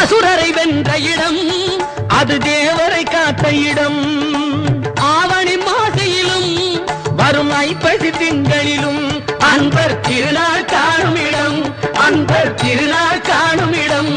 அசுரரை வென்ற இடம் அது தேவரை காத்த இடம். ஆவணி மாசையிலும் வரும் ஐப்பசி திங்களிலும் அன்பர் திருநாள் காணும் இடம், அன்பர் திருநாள் காணும் இடம்.